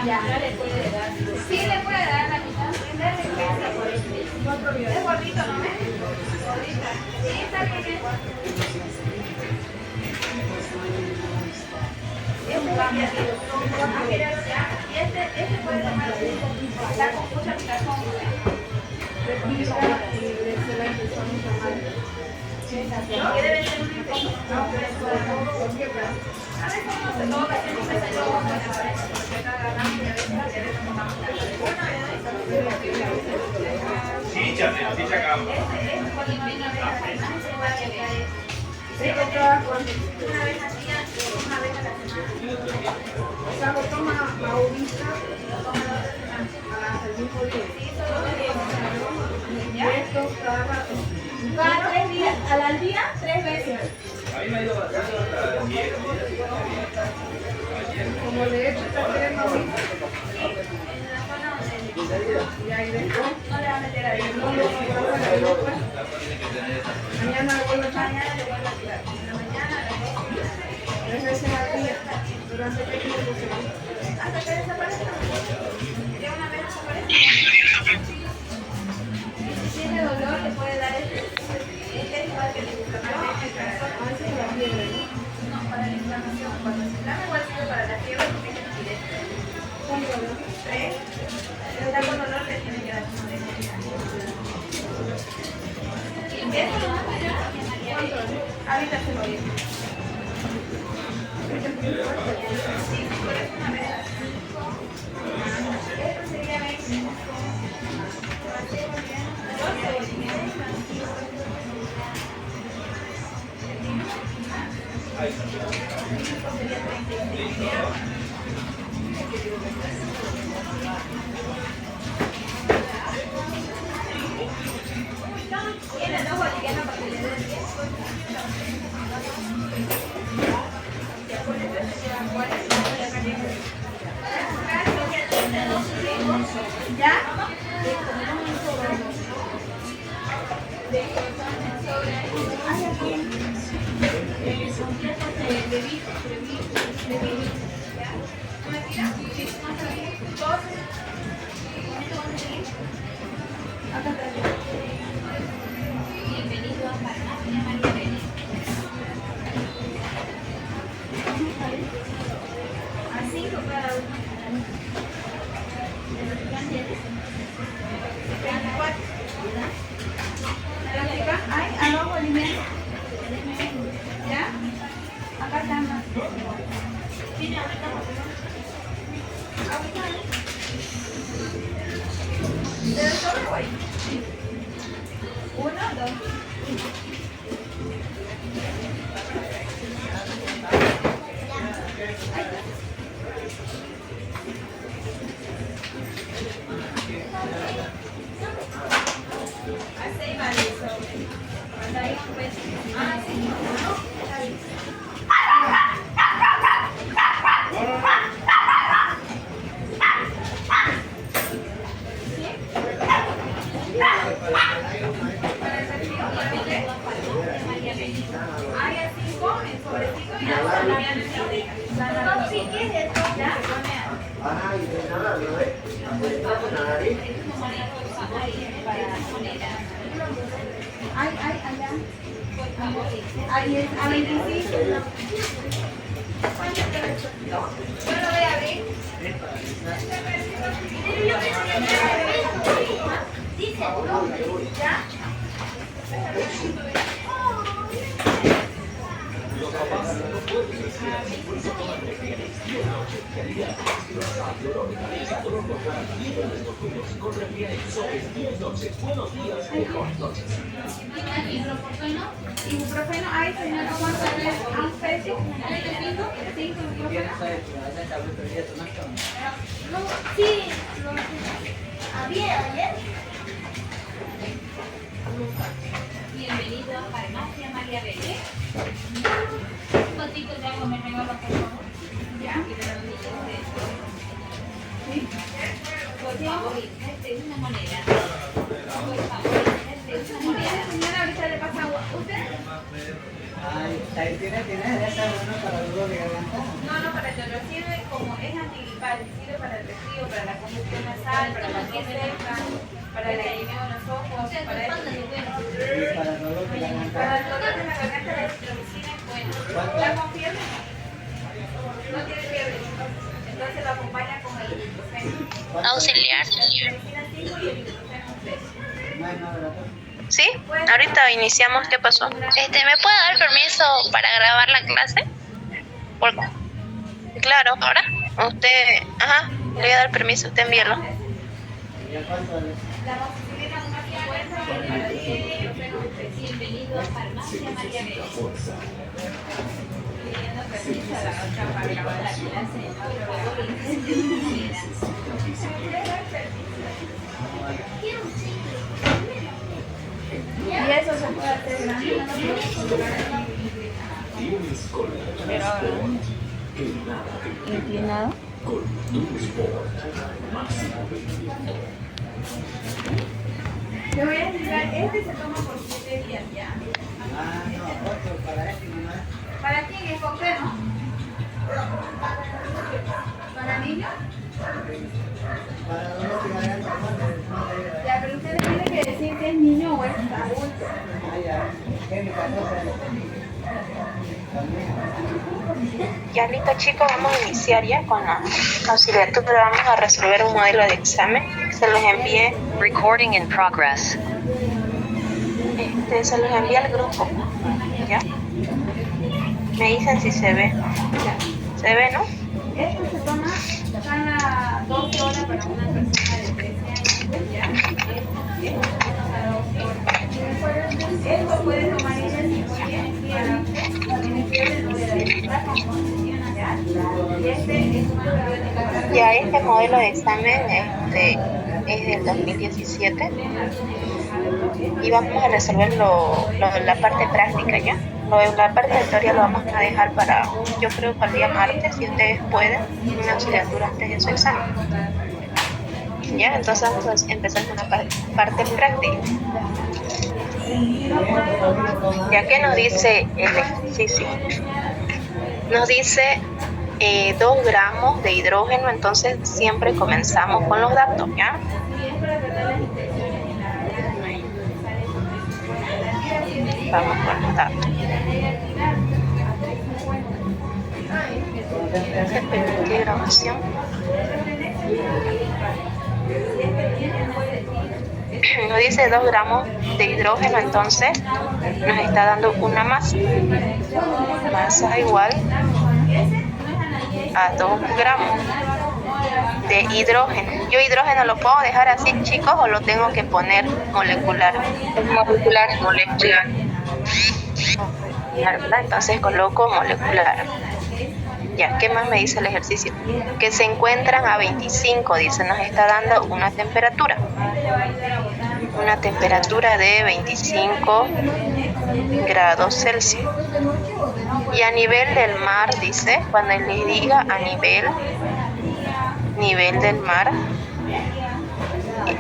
Ya. Sí, le puede dar la mitad. Es gordito, ¿no? Gordita. Sí, está bien. Es un cambiativo. Y este puede tomar está con mucha picazón. ¿Quiere vender un poco? No, a veces no se toca, siempre se toca. Sí, chacao. Una vez al día, una vez a la semana. O sea, lo toma ahorita al mismo día. Y esto cada rato. Cada 3 días, al día, 3 veces. A mí me ha ido bastante hasta 10. Como le echo esta crema ahorita. En la zona donde Y ahí después. no le va a meter ahí. No lo después. Mañana le vuelvo a echar. Mañana le vuelvo a tirar. En la mañana, a las 2. 3 veces al día. Durante 3 minutos. Hasta que desaparezca. Ya una vez desaparece. Si tiene dolor, le puede dar este. Este es igual que el inflamación. No, para la inflamación. Cuando se inflama, igual sirve para la fiebre porque es acidez. 3. Si está con dolor, le tiene que dar una de ¿y eso lo manda ya? Ahorita se lo digo. Sí, por eso una vez. Esto sería 20. Tiene 2 bolivianos para que le den 10. ¿Ya? Bienvenido a Farmacia María Belén. A 5 cada uno. Ay, aló, boliviano. ¿Ya? Acá está más. Tiene ahorita. Ahorita. ¿De los sobre, güey? 1, 2. Así vale el sobre. Cuando hay un peso. Ah, sí, no. Está bien. Para el retiro, hay a 5 en sobrecito y hasta la mañana en biblioteca. No, sí, ¿qué es esto? ¿Ya? Ah, y de nada, ¿no es? Nada, Ay, allá. Ahí es a 25. Yo lo voy a abrir. Dice, ¿ya? Ibuprofeno, ay, señor, ¿cómo hacerle a un peso? ¿Sí, ibuprofeno? Sí, había ayer. Bienvenido a Farmacia María Vélez. Un potito de agua me regalo, por favor. ¿Ya? Y de los niños de esto. ¿Sí? Por favor, este es una moneda. Por favor, este es una moneda. Señora, ahorita le pasa agua. ¿Usted? Ahí tiene esa bueno para el dolor de garganta. No, para el dolor sirve como es antigripal, sirve para el resfrío, para la congestión nasal, para la tos seca, para el alimento de los ojos, para el Para el dolor de garganta. para el dolor de la garganta la citromicina es buena. ¿Está con fiebre? No tiene fiebre, entonces lo acompaña con el ibuprofeno. Auxiliar. Medicina 5 y el ibuprofeno 3. No hay nada, ¿verdad? ¿Sí? Ahorita iniciamos. ¿Qué pasó? ¿Me puede dar permiso para grabar la clase? Claro, ahora. Usted, le voy a dar permiso, usted envíelo. ¿Ya cuánto es? La amoxicilina una 50 y para el ibuprofeno 3. Bienvenido a Farmacia María Vélez. Pidiendo permiso a la otra para grabar la clase, ¿no? Por favor, y eso se puede hacer grande, Inclinado. te voy a explicar, este se toma por 7 días ya. No, otro para este nomás. ¿Para quién es con qué, no? ¿Para niños? Para dolor de garganta, no Ya, pero usted tiene que decir que es niño o es adulto. Ya listo, chicos, vamos a iniciar ya con la auxiliatura. Vamos a resolver un modelo de examen. Se los envié. Recording in progress. Se los envié al grupo. ¿Ya? Me dicen si se ve. Ya. ¿Se ve, no? Esto se toma cada 12 horas para una persona de 13 años, ¿ya? Esto se toma cada 12 horas. Esto puede tomar ella si no tiene fiebre, no le da está con condición allá. Y este es un antibiótico para Ya, este modelo de examen es del 2017 y vamos a resolver la parte práctica, ¿ya? La parte de teoría lo vamos a dejar para, yo creo, para el día martes, si ustedes pueden, una auxiliatura antes de su examen. Ya, entonces vamos a empezar con la parte práctica. Ya que nos dice el ejercicio, nos dice 2 gramos de hidrógeno, entonces siempre comenzamos con los datos, ¿ya? Vamos con los datos. ¿Qué grabación? Nos dice 2 gramos de hidrógeno, entonces nos está dando una masa. Masa igual a 2 gramos de hidrógeno. Yo hidrógeno lo puedo dejar así, chicos, o lo tengo que poner molecular. Molecular. ¿Verdad? Entonces coloco molecular. Ya, ¿qué más me dice el ejercicio? Que se encuentran a 25, dice, nos está dando una temperatura. Una temperatura de 25 grados Celsius. Y a nivel del mar, dice, cuando les diga a nivel del mar,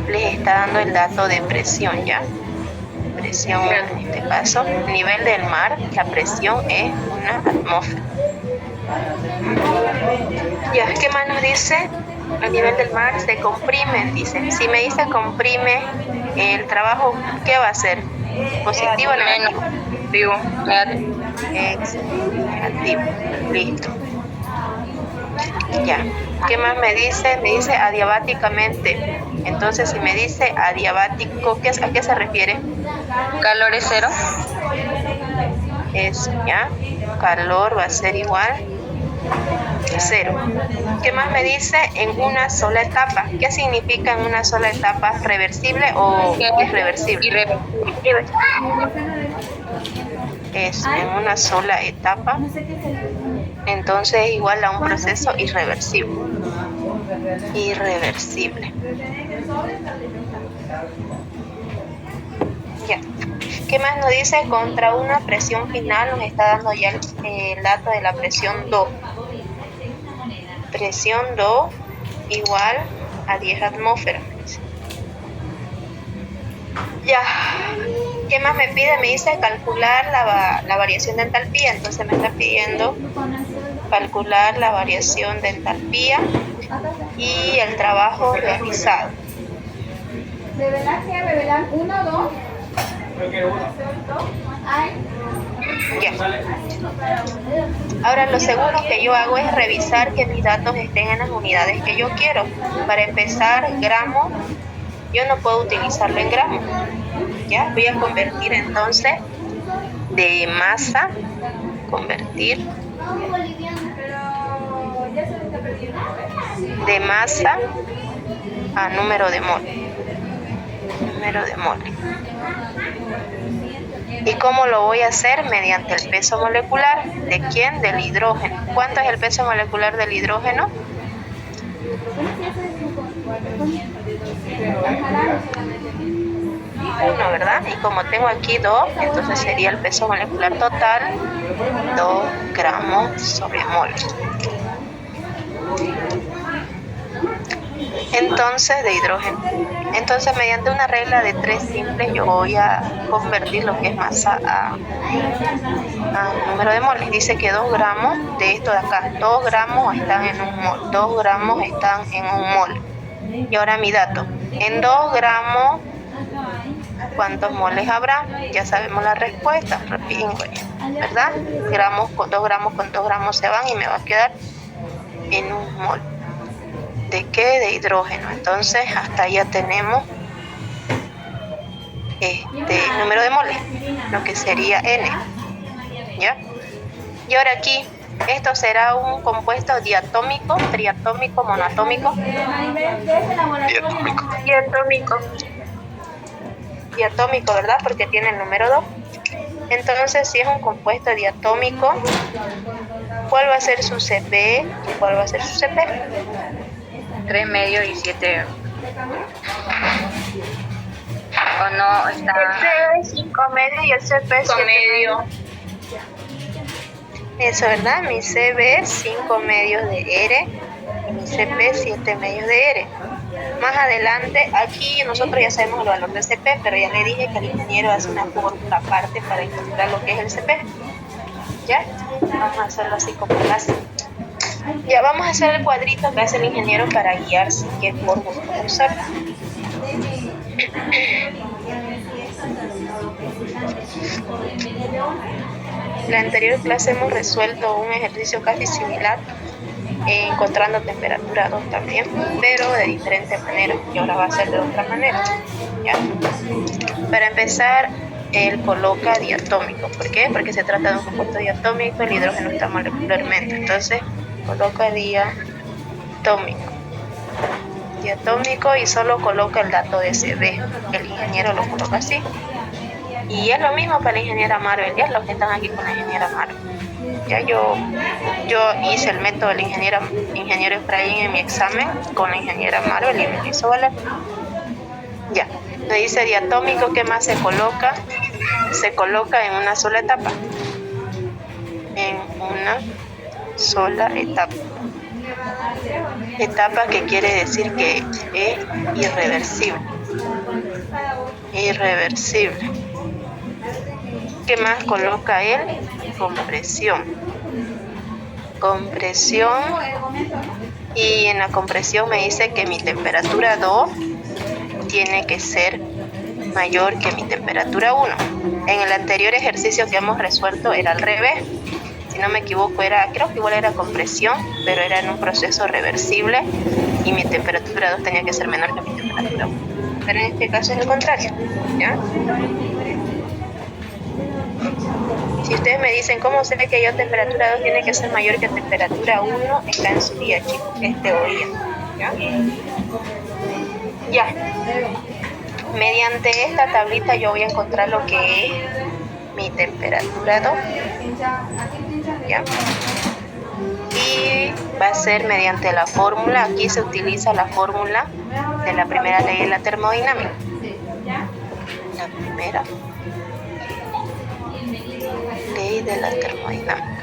les está dando el dato de presión, ¿ya? Presión, en este caso, nivel del mar, la presión es una atmósfera. Ya, ¿qué más nos dice? A nivel del mar se comprime, dice. Si me dice comprime, el trabajo, ¿qué va a ser? ¿Positivo o negativo? Negativo. Listo. Ya. ¿Qué más me dice? Me dice adiabáticamente. Entonces, si me dice adiabático, ¿a qué se refiere? Calor es 0. Eso, ¿ya? Calor va a ser igual 0. ¿Qué más me dice? En una sola etapa. ¿Qué significa en una sola etapa? ¿Reversible o irreversible? Es en una sola etapa. Entonces es igual a un proceso irreversible. Irreversible. Ya. ¿Qué más nos dice? Contra una presión final nos está dando ya el dato de la presión 2. Presión 2 igual a 10 atmósferas. Ya. ¿Qué más me pide? Me dice calcular la variación de entalpía. Entonces me está pidiendo calcular la variación de entalpía y el trabajo realizado. ¿Revelar 1 2? Ya. Ahora lo segundo que yo hago es revisar que mis datos estén en las unidades que yo quiero. Para empezar, gramo, yo no puedo utilizarlo en gramos. Ya, voy a convertir entonces de masa, de masa a número de mol. ¿Y cómo lo voy a hacer? Mediante el peso molecular. ¿De quién? Del hidrógeno. ¿Cuánto es el peso molecular del hidrógeno? 1, ¿verdad? Y como tengo aquí 2, entonces sería el peso molecular total 2 gramos sobre mol. Entonces, de hidrógeno. Entonces, mediante una regla de 3 simples, yo voy a convertir lo que es masa a número de moles. Dice que 2 gramos de esto de acá, 2 gramos están en un mol, 2 gramos están en un mol. Y ahora mi dato, en 2 gramos, ¿cuántos moles habrá? Ya sabemos la respuesta, ¿verdad? 2 gramos con 2 gramos se van y me va a quedar en un mol. ¿De qué? De hidrógeno. Entonces, hasta ya tenemos número de moles, lo que sería N. ¿Ya? Y ahora aquí, esto será un compuesto diatómico, triatómico, monoatómico. Diatómico, ¿verdad? Porque tiene el número 2. Entonces, si es un compuesto diatómico, ¿cuál va a ser su CP? ¿Cuál va a ser su CP? 3 medios y 7. ¿O no está? El C es 5 medios y el CP es 7 medios. Eso, ¿verdad? Mi CB es 5 medios de R y mi CP 7 medios de R. Más adelante, aquí nosotros ya sabemos el valor del CP, pero ya le dije que el ingeniero hace una fórmula aparte para encontrar lo que es el CP. ¿Ya? Vamos a hacerlo así como casi. Ya vamos a hacer el cuadrito que hace el ingeniero para guiarse qué fórmula usar. En la anterior clase hemos resuelto un ejercicio casi similar, encontrando temperatura 2 también, pero de diferente manera, y ahora va a ser de otra manera. ¿Ya? Para empezar, él coloca diatómico. ¿Por qué? Porque se trata de un compuesto diatómico, el hidrógeno está molecularmente, entonces coloca diatómico y solo coloca el dato de CB. El ingeniero lo coloca así. Y es lo mismo para la ingeniera Marvel, ya los que están aquí con la ingeniera Marvel. Ya yo hice el método del ingeniero Efraín en mi examen con la ingeniera Marvel y me lo hizo valer. Ya, me dice diatómico, ¿qué más se coloca? Se coloca en una sola etapa. En una sola etapa. Etapa que quiere decir que es irreversible. Irreversible. ¿Qué más coloca él? Compresión. Compresión. Y en la compresión me dice que mi temperatura 2 tiene que ser mayor que mi temperatura 1. En el anterior ejercicio que hemos resuelto era al revés. Si no me equivoco, creo que igual era compresión, pero era en un proceso reversible y mi temperatura 2 tenía que ser menor que mi temperatura 1. Pero en este caso es el contrario, ¿ya? Si ustedes me dicen cómo sé que yo temperatura 2 tiene que ser mayor que temperatura 1, está en su guía, chicos, es teoría. ¿Ya? Ya. Mediante esta tablita yo voy a encontrar lo que es mi temperatura 2. ¿Ya? Y va a ser mediante la fórmula, aquí se utiliza la fórmula de la primera ley de la termodinámica. La primera ley de la termodinámica.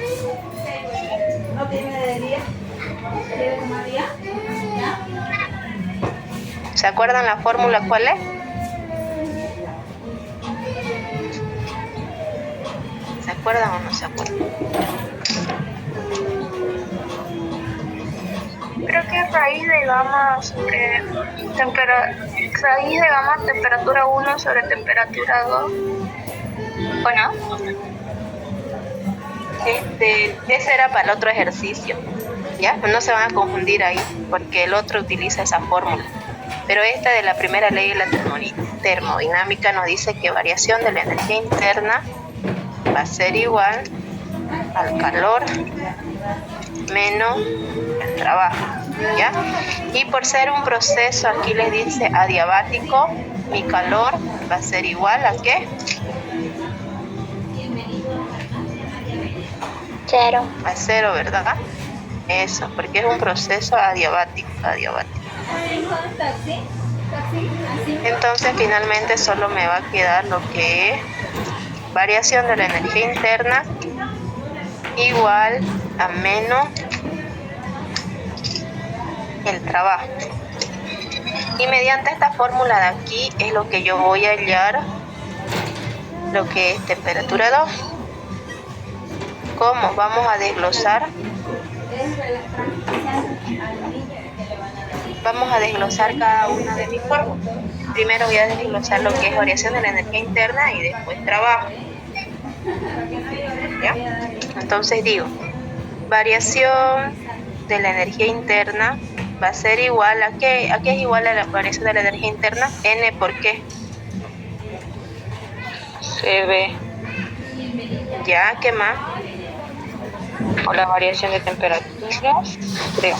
¿No tiene de día? ¿Quiere tomar día? ¿Se acuerdan la fórmula cuál es? ¿Se acuerdan o no se acuerdan? Creo que es raíz de gamma sobre raíz de gamma temperatura 1 sobre temperatura 2. ¿O no? Ese era para el otro ejercicio. ¿Ya? No se van a confundir ahí, porque el otro utiliza esa fórmula. Pero esta de la primera ley de la termodinámica nos dice que variación de la energía interna va a ser igual al calor menos el trabajo, ¿ya? Y por ser un proceso, aquí les dice adiabático, mi calor va a ser igual a ¿qué? 0. A 0, ¿verdad? Eso, porque es un proceso adiabático. Entonces finalmente solo me va a quedar lo que es variación de la energía interna igual a menos el trabajo. Y mediante esta fórmula de aquí es lo que yo voy a hallar lo que es temperatura 2. ¿Cómo? Vamos a desglosar. Vamos a desglosar cada una de mis fórmulas. Primero voy a desglosar lo que es variación de la energía interna y después trabajo. ¿Ya? Entonces digo, variación de la energía interna va a ser igual a ¿qué? ¿A qué es igual a la variación de la energía interna? N por qué. CB. ¿Ya? ¿Qué más? O la variación de temperatura, creo.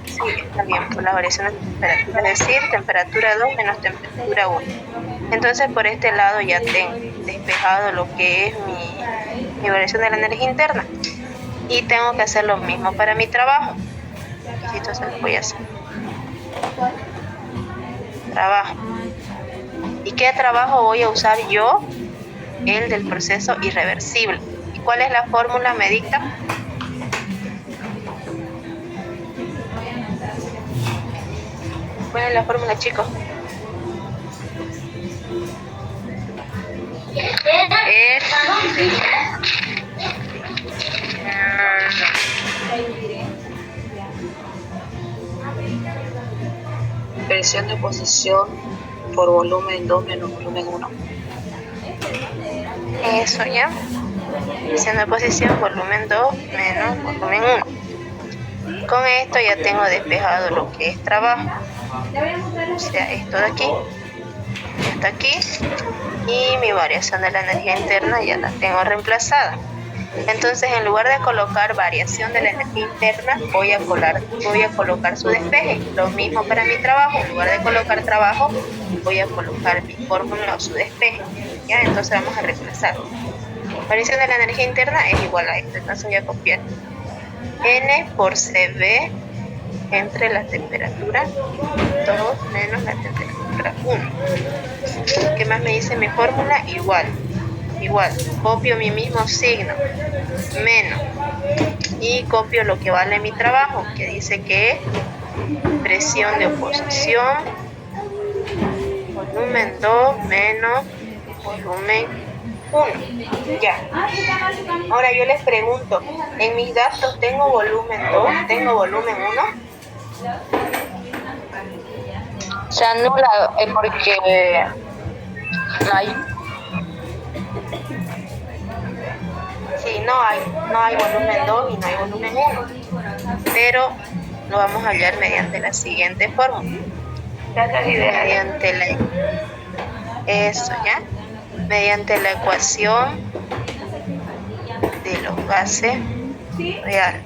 Sí, está bien, por la variación de temperatura, es decir, temperatura 2 menos temperatura 1. Entonces por este lado ya tengo despejado lo que es mi variación de la energía interna. Y tengo que hacer lo mismo para mi trabajo. Entonces lo voy a hacer. Trabajo. ¿Y qué trabajo voy a usar yo? El del proceso irreversible. ¿Y cuál es la fórmula? ¿Me dicta? ¿Cuál es la fórmula, chicos? Presión de posición por volumen 2 menos volumen 1. Eso ya. Presión de posición, volumen 2 menos volumen 1. Con esto ya tengo despejado lo que es trabajo. O sea, esto de aquí, hasta aquí. Y mi variación de la energía interna ya la tengo reemplazada. Entonces, en lugar de colocar variación de la energía interna, voy a colocar su despeje. Lo mismo para mi trabajo. En lugar de colocar trabajo, voy a colocar mi fórmula o su despeje. ¿Ya? Entonces vamos a reemplazar. Variación de la energía interna es igual a esto. Entonces voy a copiar N por CB entre la temperatura 2 menos la temperatura 1. ¿Qué más me dice mi fórmula? Igual, copio mi mismo signo, menos, y copio lo que vale mi trabajo, que dice que es presión de oposición, volumen 2 menos volumen 1. Ya. Ahora yo les pregunto, en mis datos tengo volumen 2, tengo volumen 1. Se anula porque no hay. Sí, no hay volumen 2 y no hay volumen 1. Pero lo vamos a hallar mediante la siguiente fórmula. Mediante la ecuación de los gases real.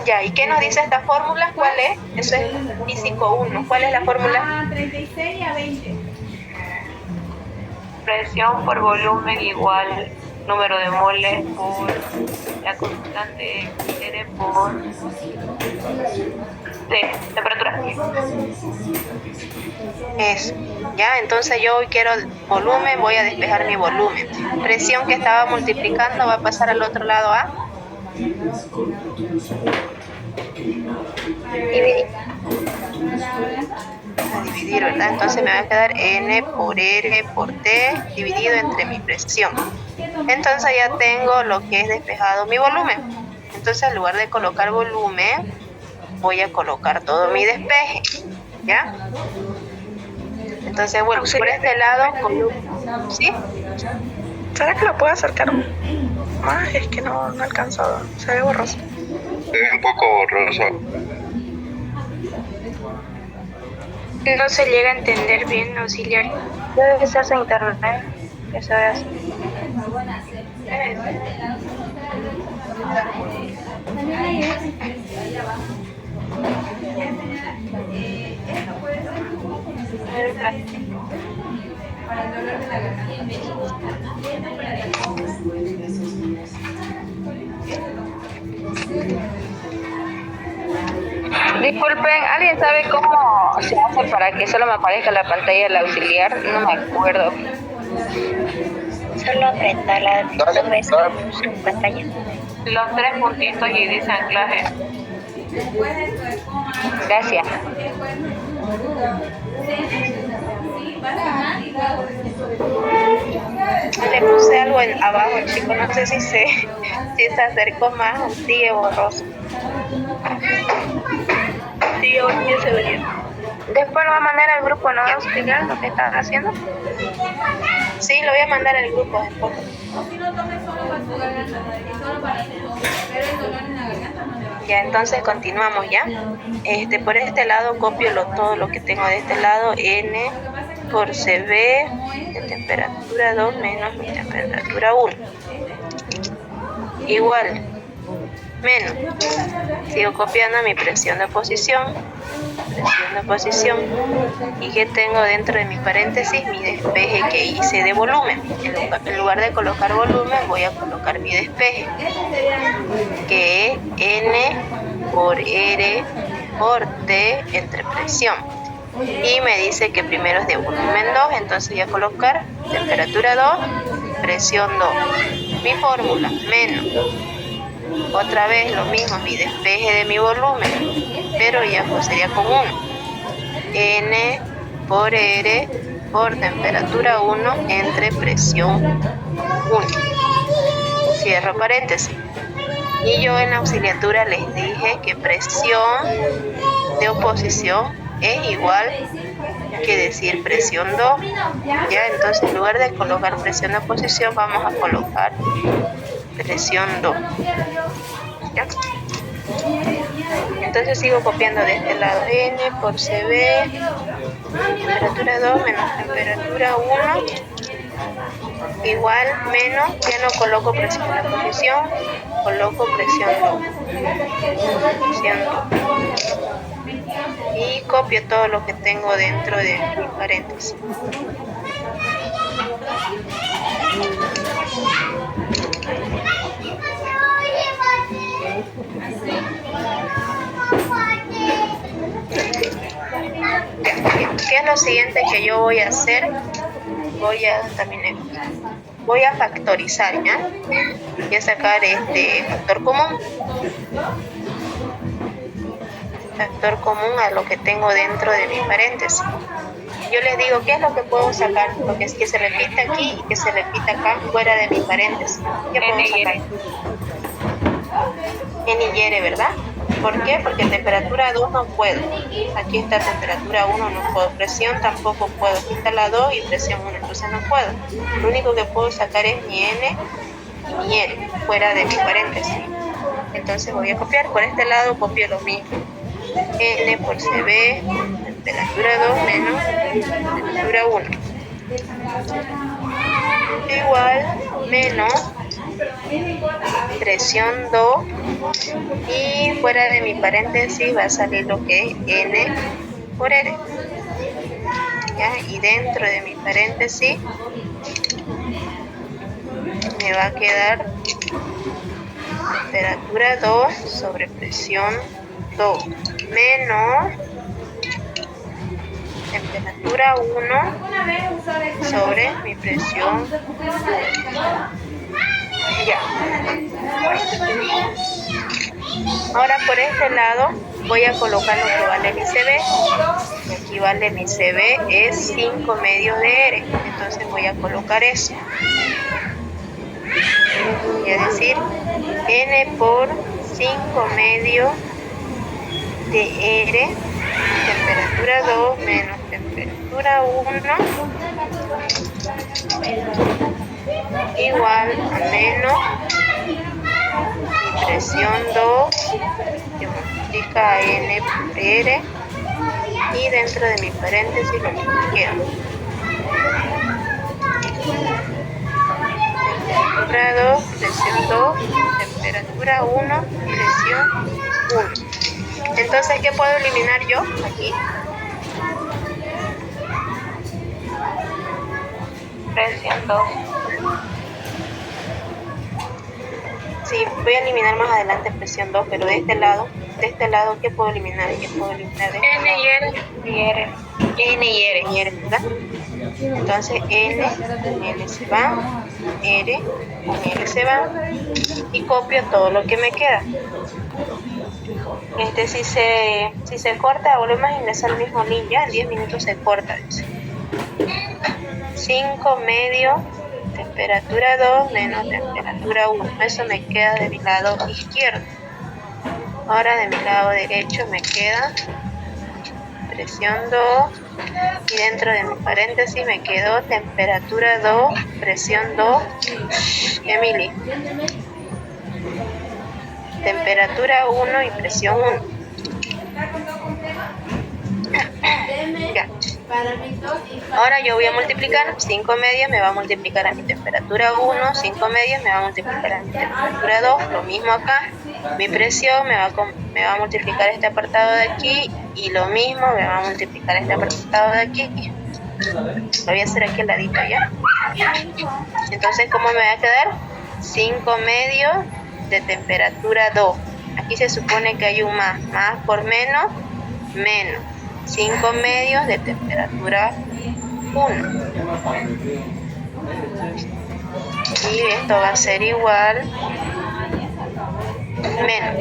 Ya, ¿y qué nos dice esta fórmula? ¿Cuál es? Eso es físico 1. ¿Cuál es la fórmula? 36 a 20. Presión por volumen igual número de moles por la constante R por temperatura. Eso. Ya, entonces yo hoy quiero volumen, voy a despejar mi volumen. Presión que estaba multiplicando va a pasar al otro lado a dividir, ¿verdad? Entonces me va a quedar N por R por T dividido entre mi presión. Entonces ya tengo lo que es despejado mi volumen. Entonces en lugar de colocar volumen, voy a colocar todo mi despeje. ¿Ya? Entonces, bueno, por este lado, ¿sí? ¿Será que lo puedo acercar más? Es que no alcanzo, se ve borroso. Se ve un poco borroso. No se llega a entender bien, auxiliar. Debe ser su internet, que se ve así. Esto puede ser para el dolor de la Disculpen, ¿alguien sabe cómo se hace para que solo me aparezca la pantalla del auxiliar? No me acuerdo. Solo aprenda la pantalla. Los 3 puntitos y dice anclaje. Gracias. Le puse algo abajo, chico, no sé si se acercó más o sigue borroso. Sí, hoy ya se veía. Después lo va a mandar al grupo, ¿no? ¿Va a explicar lo que estás haciendo? Sí, lo voy a mandar al grupo después. Si no tomes solo para tu garganta, solo para tu boca, pero el dolor en la garganta no le va a. Ya, entonces continuamos ya. Por este lado copio todo lo que tengo de este lado, N por CB de temperatura 2 menos mi temperatura 1. Igual, menos. Sigo copiando mi presión de posición. Y que tengo dentro de mi paréntesis mi despeje que hice de volumen. En lugar de colocar volumen voy a colocar mi despeje, que es N por R por T entre presión. Y me dice que primero es de volumen 2, entonces voy a colocar temperatura 2, presión 2. Mi fórmula, menos. Otra vez lo mismo, mi despeje de mi volumen, pero ya pues sería con 1. N por R por temperatura 1 entre presión 1. Cierro paréntesis. Y yo en la auxiliatura les dije que presión de oposición es igual que decir presión 2. Ya, entonces en lugar de colocar presión de oposición vamos a colocar presión 2. ¿Ya? Entonces sigo copiando de este lado, N por CB, temperatura 2 menos temperatura 1, igual menos, ya no coloco presión de oposición, coloco presión 2. Y copio todo lo que tengo dentro de mi paréntesis. ¿Qué es lo siguiente que yo voy a hacer? Voy a factorizar, ¿ya? Voy a sacar factor común a lo que tengo dentro de mi paréntesis. Yo les digo, ¿qué es lo que puedo sacar? Lo que es que se repita aquí y que se repita acá fuera de mi paréntesis. ¿Qué puedo sacar? N y R, ¿verdad? ¿Por qué? Porque temperatura 2 no puedo. Aquí está temperatura 1, no puedo. Presión tampoco puedo. Aquí está la 2 y presión 1, entonces no puedo. Lo único que puedo sacar es mi N y mi R fuera de mi paréntesis. Entonces voy a copiar. Por este lado copio lo mismo. N por CB, temperatura 2 menos temperatura 1. igual menos presión 2 y fuera de mi paréntesis va a salir lo que es N por R. ¿Ya? Y dentro de mi paréntesis me va a quedar temperatura 2 sobre presión 2 menos temperatura 1 sobre mi presión 1. Ya. Ahora por este lado voy a colocar lo que vale mi CB. Y aquí vale mi CB es 5 medios de R. Entonces voy a colocar eso. Voy a decir N por 5 medios de R, temperatura 2 menos temperatura 1 igual a menos mi presión 2 que multiplica a N por R y dentro de mi paréntesis lo que queda. Temperatura 2, presión 2, temperatura 1, presión 1. Entonces, ¿qué puedo eliminar yo aquí? Presión 2. Sí, voy a eliminar más adelante presión 2, pero de este lado, ¿qué puedo eliminar? ¿Qué puedo eliminar? N y R. N y R, ¿verdad? Entonces N con N se va, R con R se va y copio todo lo que me queda. Si se corta, volvemos a ingresar al mismo link, ya en 10 minutos se corta. 5 medios, temperatura 2 menos temperatura 1. Eso me queda de mi lado izquierdo. Ahora de mi lado derecho me queda presión 2 y dentro de mi paréntesis me quedó temperatura 2, presión 2, Emily. Temperatura 1 y presión 1. Ya. Ahora yo voy a multiplicar 5 medios, me va a multiplicar a mi temperatura 1, 5 medios me va a multiplicar a mi temperatura 2, lo mismo acá. Mi presión me va a multiplicar este apartado de aquí y lo mismo me va a multiplicar este apartado de aquí. Lo voy a hacer aquí al ladito ya. Entonces, ¿cómo me va a quedar? 5 medios de temperatura 2. Aquí se supone que hay un más por menos, menos 5 medios de temperatura 1. Y esto va a ser igual menos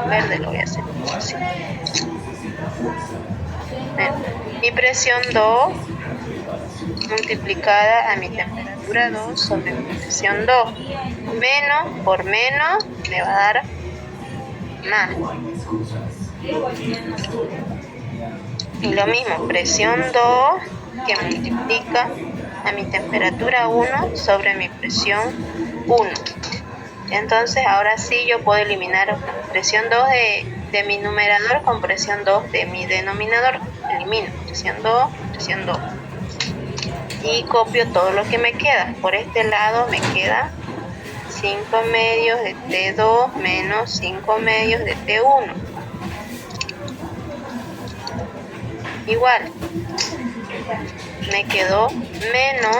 verde, lo voy a hacer así. Mi presión 2 multiplicada a mi temperatura 2 sobre mi presión 2. Menos por menos me va a dar más. Y lo mismo, presión 2 que multiplica a mi temperatura 1 sobre mi presión 1. Entonces ahora sí yo puedo eliminar presión 2 de mi numerador con presión 2 de mi denominador. Elimino presión 2, presión 2. Y copio todo lo que me queda. Por este lado me queda 5 medios de T2 menos 5 medios de T1. Igual. Me quedó menos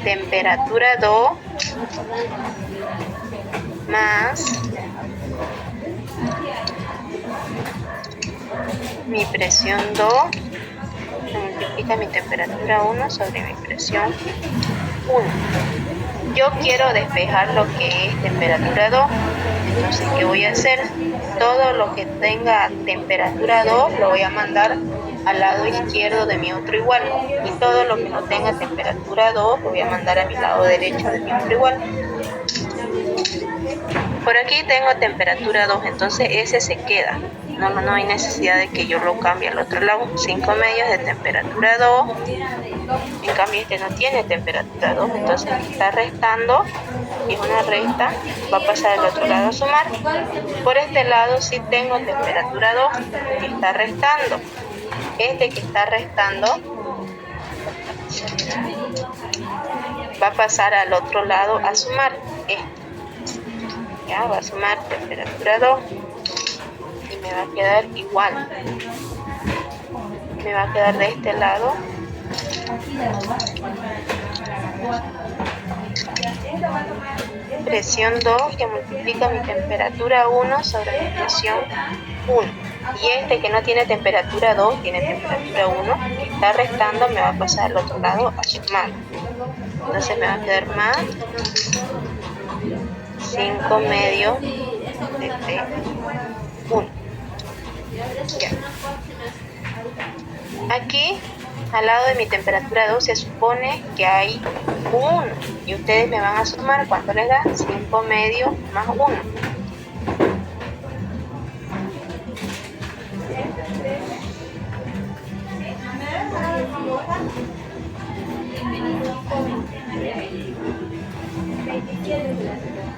temperatura 2 más mi presión 2 multiplica mi temperatura 1 sobre mi presión 1. Yo quiero despejar lo que es temperatura 2. Entonces, ¿qué voy a hacer? Todo lo que tenga temperatura 2 lo voy a mandar al lado izquierdo de mi otro igual. Y todo lo que no tenga temperatura 2 lo voy a mandar a mi lado derecho de mi otro igual. Por aquí tengo temperatura 2, entonces ese se queda. No hay necesidad de que yo lo cambie al otro lado. 5 medios de temperatura 2. En cambio este no tiene temperatura 2, entonces está restando. Y es una resta, va a pasar al otro lado a sumar. Por este lado sí tengo temperatura 2 que está restando. Este que está restando va a pasar al otro lado a sumar esto. Ya, va a sumar temperatura 2 y me va a quedar igual. Me va a quedar de este lado presión 2 que multiplica mi temperatura 1 sobre mi presión 1. Y este que no tiene temperatura 2, tiene temperatura 1, que está restando, me va a pasar al otro lado a sumar. Entonces me va a quedar más 5 medios de T1. Ya. Aquí, al lado de mi temperatura 2, se supone que hay un 1. Y ustedes me van a sumar cuánto les da. 5 medios más 1.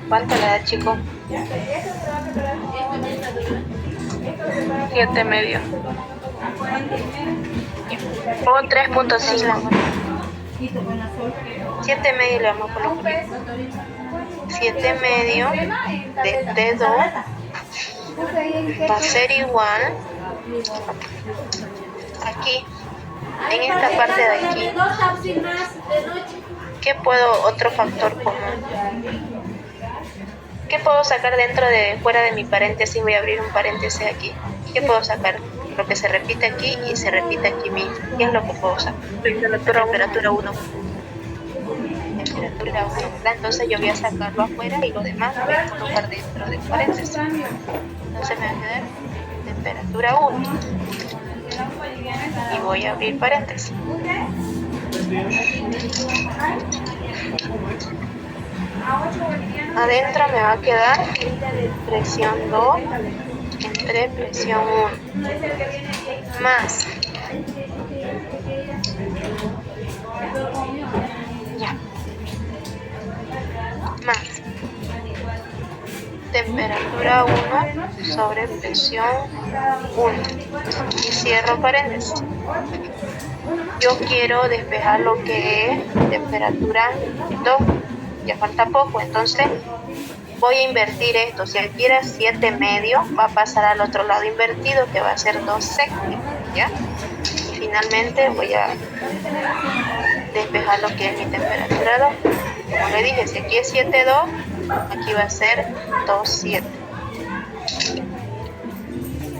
¿Cuánto le da, chico? 7 medio. O 3.5. 7 medio le vamos a colocar. 7 medio de T2 va a ser igual aquí, en esta parte de aquí. ¿Qué puedo, otro factor común? ¿Qué puedo sacar fuera de mi paréntesis? Voy a abrir un paréntesis aquí. ¿Qué puedo sacar? Lo que se repite aquí y se repite aquí mismo. ¿Qué es lo que puedo sacar? Temperatura 1. Temperatura 1. Entonces yo voy a sacarlo afuera y lo demás lo voy a colocar dentro del paréntesis. Entonces me va a quedar temperatura 1. Y voy a abrir paréntesis. Adentro me va a quedar presión 2 entre presión 1 más más temperatura 1 sobre presión 1 y cierro paréntesis. Yo quiero despejar lo que es temperatura 2, ya falta poco, entonces voy a invertir esto. Si aquí era 7 medio, va a pasar al otro lado invertido, que va a ser 2 séptimos, ¿ya? Y finalmente voy a despejar lo que es mi temperatura 2. Como le dije, si aquí es 7,2, aquí va a ser 2,7.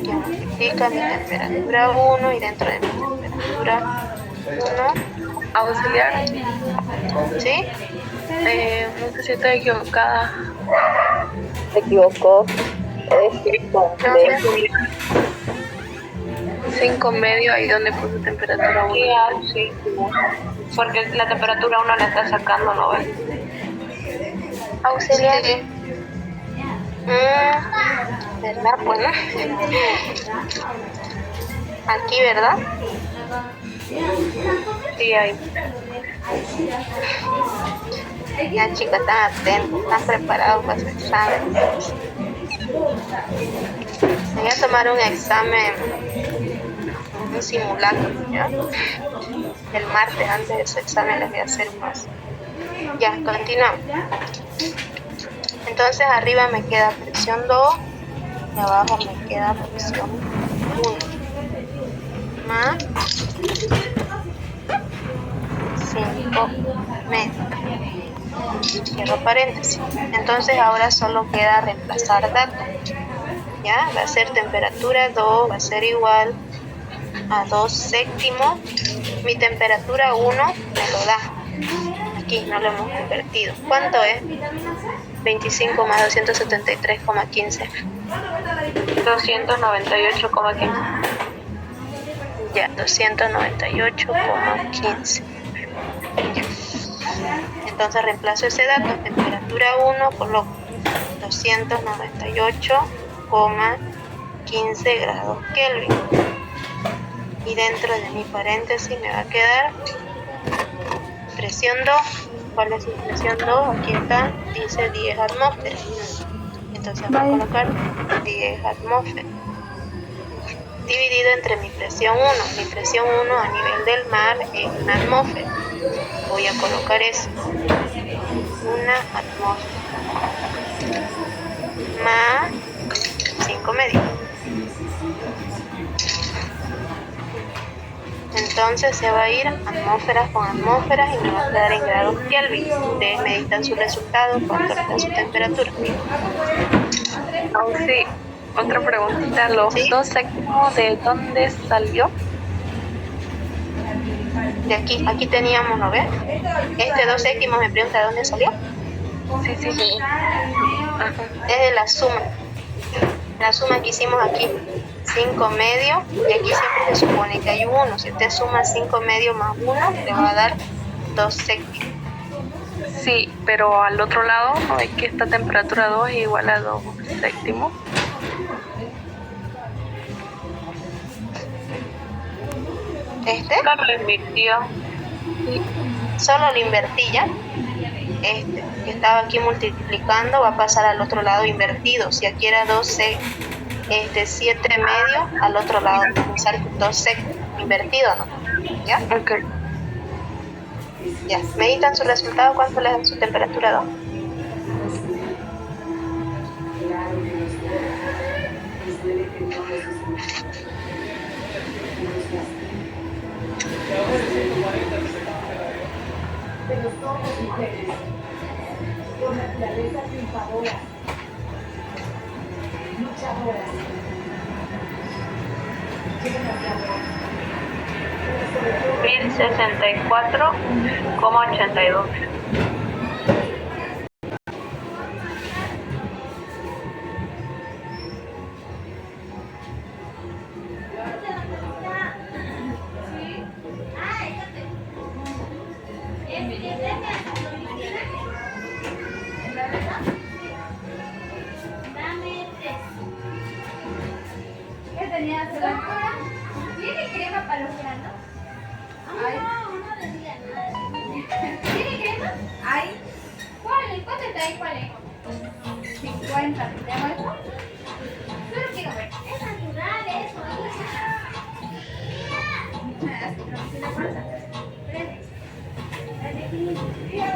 Que multiplica mi temperatura 1 y dentro de mi temperatura 1, Auxiliar. ¿sí? No sé si estoy equivocada. Se equivocó. Es 5 medio, ahí donde puso temperatura 1. Sí. Porque la temperatura 1 la está sacando, ¿no ves? Auxiliar. ¿Verdad? Bueno. Aquí, ¿verdad? Sí, ahí. Ya, chicos, están atentos, están preparados para su examen. Voy a tomar un examen, un simulacro, ¿ya? El martes, antes de su examen, les voy a hacer más. Ya, continuamos. Entonces, arriba me queda presión 2 y abajo me queda presión 1. Más 5 medios. Cierro paréntesis. Entonces ahora solo queda reemplazar datos. Ya, va a ser temperatura 2, va a ser igual a 2 séptimos. Mi temperatura 1 me lo da. Aquí no lo hemos convertido. ¿Cuánto es? 25 más 273,15. 298,15. Ya, 298,15. Entonces reemplazo ese dato, temperatura 1, coloco 298,15 grados Kelvin. Y dentro de mi paréntesis me va a quedar presión 2. ¿Cuál es mi presión 2? Aquí está, dice 10 atmósferas. Entonces voy a colocar 10 atmósferas. Dividido entre mi presión 1. Mi presión 1 a nivel del mar es una atmósfera. Voy a colocar eso. 1 atmósfera más 5 medios. Entonces se va a ir atmósferas con atmósferas y me va a quedar en grados Kelvin. Ustedes meditan su resultado, cuánto está su temperatura. Oh, sí. Otra preguntita, ¿los ¿Sí? 2 séptimos de dónde salió? De aquí teníamos, ¿no ves? Este 2 séptimos me pregunta de dónde salió. Sí. Ajá. Es de la suma. La suma que hicimos aquí. 5 medios, y aquí siempre se supone que hay 1. Si usted suma 5 medios más 1, le va a dar 2 séptimos. Sí, pero al otro lado, ¿no es que esta temperatura 2 es igual a 2 séptimos? Claro, lo invirtió. Sí. Solo lo invertí ya. Que estaba aquí multiplicando va a pasar al otro lado invertido. Si aquí era 7 medios, al otro lado va a pasar 2 séptimos. Invertido, ¿no? ¿Ya? Ok. Ya. Meditan su resultado, ¿cuánto le da su temperatura 2? Pero somos mujeres, por naturaleza triunfadoras, luchadoras. Llegan hacia afuera. 1064,82. ¿Qué tenías? ¿Tiene crema para los granos? No decía nada. ¿Tiene crema? ¿Hay? ¿Cuál? ¿Cuánto está ahí? ¿Cuál es? 50. ¿Te amo eso? Solo quiero ver. Es natural eso. Mira. Así no me tiene fuerza. Mira,